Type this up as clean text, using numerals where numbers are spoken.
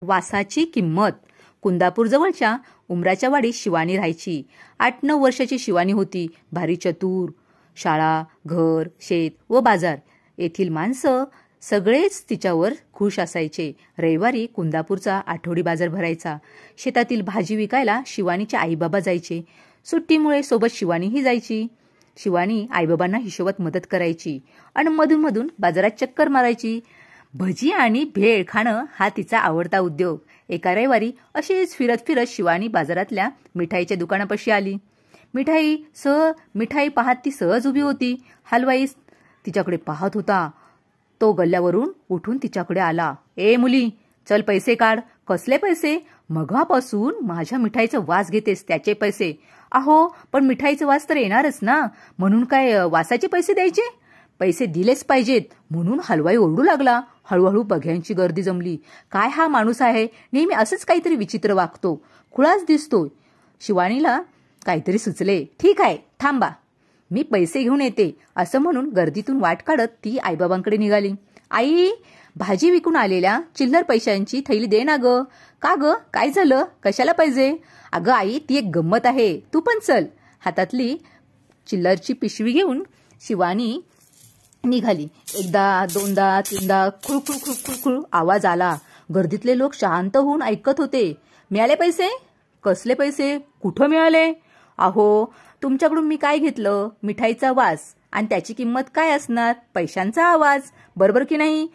वासाची किंमत. कुंदापूर जवळच्या उमराच्या वाडीत शिवानी राहायची. 8-9 वर्षाची शिवानी होती. भारी चतुर. शाळा, घर, शेत व बाजार येथील माणसं सगळेच तिच्यावर खुश असायचे. रविवारी कुंदापूरचा आठवडी बाजार भरायचा. शेतातील भाजी विकायला शिवानीचे आईबाबा जायचे. सुट्टीमुळे सोबत शिवानीही जायची. शिवानी आईबाबांना हिशोबात मदत करायची आणि मधून बाजारात चक्कर मारायची. भजी आणि भेळ खाणं हा तिचा आवडता उद्योग. एका रविवारी अशीच फिरत फिरत शिवानी बाजारातल्या मिठाईच्या दुकानापाशी आली. मिठाई पाहत ती सहज उभी होती. हलवाई तिच्याकडे पाहत होता. तो गल्ल्यावरून उठून तिच्याकडे आला. ए मुली, चल पैसे काढ. कसले पैसे? मघापासून माझ्या मिठाईचा वास घेतेस, त्याचे पैसे. अहो, पण मिठाईचा वास तर येणारच ना, म्हणून काय वासाचे पैसे द्यायचे? पैसे दिलेच पाहिजेत, म्हणून हलवाई ओरडू लागला. हळूहळू बघ्यांची गर्दी जमली. काय हा माणूस आहे, नेहमी असंच काहीतरी विचित्र वागतो, खुळाच दिसतोय. शिवानीला काहीतरी सुचले. ठीक आहे, थांबा, मी पैसे घेऊन येते, असं म्हणून गर्दीतून वाट काढत ती आईबाबांकडे निघाली. आई, भाजी विकून आलेल्या चिल्लर पैशांची थैली दे ना ग. का ग, काय झालं, कशाला पाहिजे? अगं आई, ती एक गंमत आहे, तू पण चल. हातातली चिल्लरची पिशवी घेऊन शिवानी निघाली. एकदा, दोनदा, तीनदा खुळखुळ खुळखुळ आवाज आला. गर्दीतले लोक शांत होऊन ऐकत होते. मिळाले पैसे? कसले पैसे? कुठं मिळाले? अहो, तुमच्याकडून मी काय घेतलं? मिठाईचा वास, आणि त्याची किंमत काय असणार? पैशांचा आवाज, बरोबर की नाही?